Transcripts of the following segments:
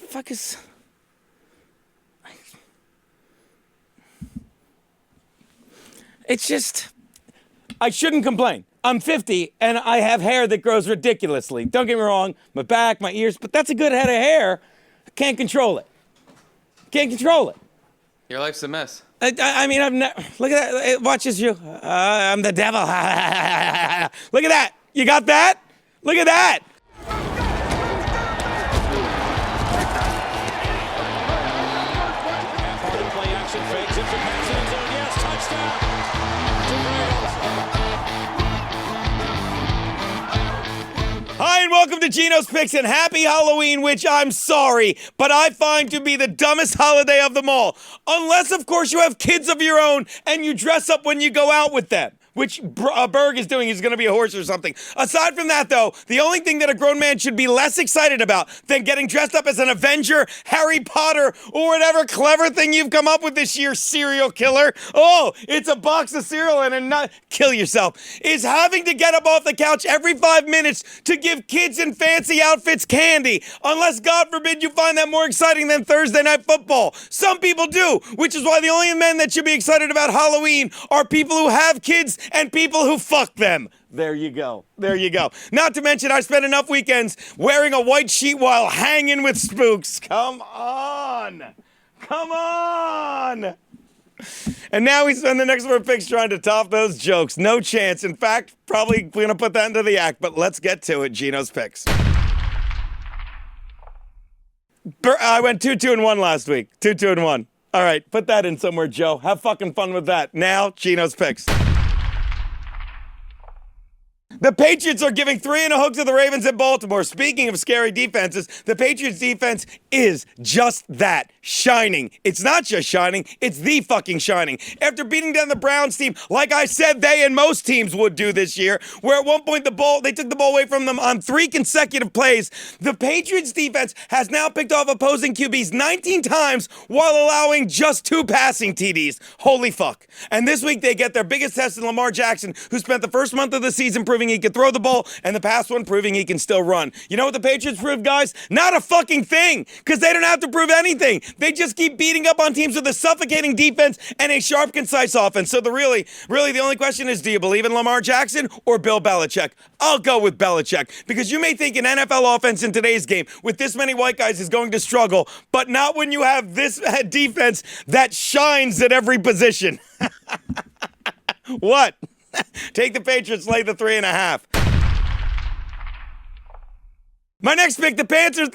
fuck is... It's just... I shouldn't complain. I'm 50, and I have hair that grows ridiculously. Don't get me wrong, my back, my ears, but that's a good head of hair. I can't control it. Can't control it. Your life's a mess. I mean, I've never... Look at that. It watches you. I'm the devil. Look at that. You got that? Look at that. Play action fakes it for Texans. Yes, touchdown. Hi, and welcome to Genos Picks, and happy Halloween, which I'm sorry, but I find to be the dumbest holiday of them all. Unless, of course, you have kids of your own and you dress up when you go out with them. Which Berg is doing. He's going to be a horse or something. Aside from that, though, the only thing that a grown man should be less excited about than getting dressed up as an Avenger, Harry Potter, or whatever clever thing you've come up with this year, serial killer. Oh, it's a box of cereal and a nut. Kill yourself. Is having to get up off the couch every 5 minutes to give kids in fancy outfits candy. Unless, God forbid, you find that more exciting than Thursday Night Football. Some people do, which is why the only men that should be excited about Halloween are people who have kids and people who fuck them. There you go. There you go. Not to mention, I spent enough weekends wearing a white sheet while hanging with spooks. Come on. Come on. And now we spend the next 4 picks trying to top those jokes. No chance. In fact, probably going to put that into the act, but let's get to it. Geno's picks. I went 2-2-1 last week. 2-2-1. All right, put that in somewhere, Joe. Have fucking fun with that. Now, Geno's picks. The Patriots are giving 3 and a hook to the Ravens at Baltimore. Speaking of scary defenses, the Patriots defense is just that. Shining. It's not just shining, it's the fucking shining. After beating down the Browns team, like I said they and most teams would do this year, where at one point they took the ball away from them on 3 consecutive plays, the Patriots defense has now picked off opposing QBs 19 times while allowing just 2 passing TDs. Holy fuck. And this week they get their biggest test in Lamar Jackson, who spent the first month of the season proving he could throw the ball, and the past one proving he can still run. You know what the Patriots proved, guys? Not a fucking thing, because they don't have to prove anything. They just keep beating up on teams with a suffocating defense and a sharp, concise offense. So really, the only question is, do you believe in Lamar Jackson or Bill Belichick? I'll go with Belichick, because you may think an NFL offense in today's game with this many white guys is going to struggle, but not when you have this defense that shines at every position. What? Take the Patriots, lay the 3.5. My next pick, the Panthers.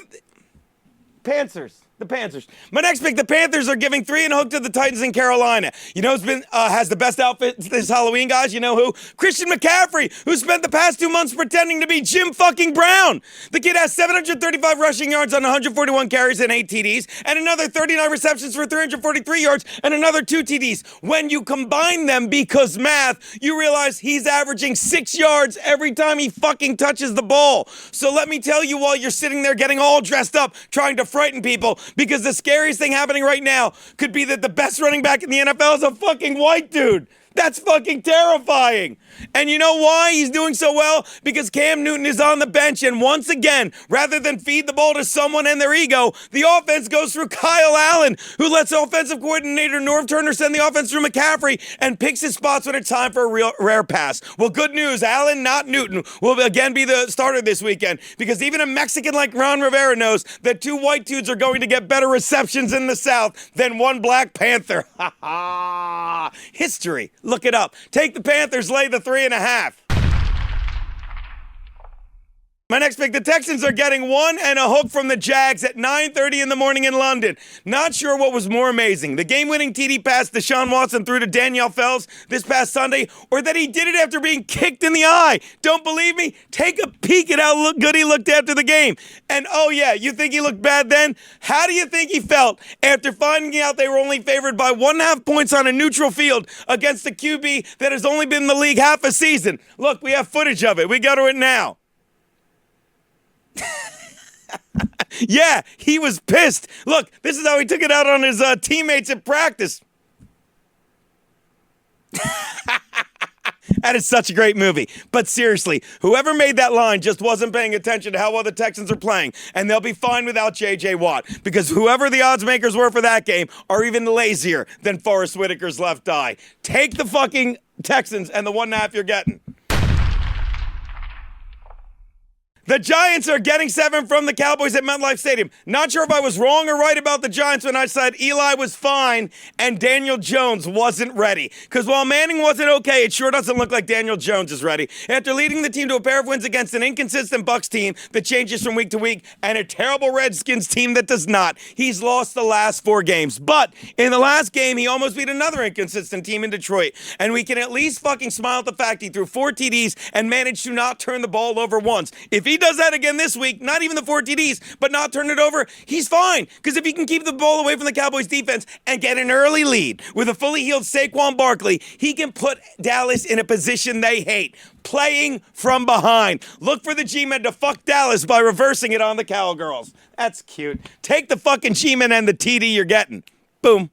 My next pick, the Panthers are giving 3 and a hook to the Titans in Carolina. You know who's been has the best outfit this Halloween, guys? You know who? Christian McCaffrey, who spent the past 2 months pretending to be Jim fucking Brown. The kid has 735 rushing yards on 141 carries and 8 TDs, and another 39 receptions for 343 yards and another 2 TDs. When you combine them, because math, you realize he's averaging 6 yards every time he fucking touches the ball. So let me tell you, while you're sitting there getting all dressed up, trying to frighten people, because the scariest thing happening right now could be that the best running back in the NFL is a fucking white dude. That's fucking terrifying. And you know why he's doing so well? Because Cam Newton is on the bench, and once again, rather than feed the ball to someone and their ego, the offense goes through Kyle Allen, who lets offensive coordinator Norv Turner send the offense through McCaffrey and picks his spots when it's time for a real rare pass. Well, good news, Allen, not Newton, will again be the starter this weekend, because even a Mexican like Ron Rivera knows that 2 white dudes are going to get better receptions in the South than 1 Black Panther. Ha ha! History. Look it up. Take the Panthers, lay the 3.5. My next pick, the Texans are getting 1 and a hook from the Jags at 9:30 in the morning in London. Not sure what was more amazing, the game-winning TD pass Deshaun Watson threw to Danielle Fells this past Sunday, or that he did it after being kicked in the eye. Don't believe me? Take a peek at how good he looked after the game. And oh yeah, you think he looked bad then? How do you think he felt after finding out they were only favored by 1.5 points on a neutral field against a QB that has only been in the league half a season? Look, we have footage of it. We go to it now. Yeah, he was pissed. Look, this is how he took it out on his teammates at practice. That is such a great movie. But seriously, whoever made that line just wasn't paying attention to how well the Texans are playing, and they'll be fine without J.J. Watt, because whoever the odds makers were for that game are even lazier than Forrest Whitaker's left eye. Take the fucking Texans and the 1.5 you're getting. The Giants are getting 7 from the Cowboys at MetLife Stadium. Not sure if I was wrong or right about the Giants when I said Eli was fine and Daniel Jones wasn't ready. Because while Manning wasn't okay, it sure doesn't look like Daniel Jones is ready. After leading the team to a pair of wins against an inconsistent Bucs team that changes from week to week and a terrible Redskins team that does not, he's lost the last 4 games. But in the last game, he almost beat another inconsistent team in Detroit. And we can at least fucking smile at the fact he threw 4 TDs and managed to not turn the ball over once. If he does that again this week, not even the 4 TDs, but not turn it over, he's fine. Because if he can keep the ball away from the Cowboys defense and get an early lead with a fully healed Saquon Barkley, he can put Dallas in a position they hate, playing from behind. Look for the G-Men to fuck Dallas by reversing it on the Cowgirls. That's cute. Take the fucking G-Men and the TD you're getting. Boom.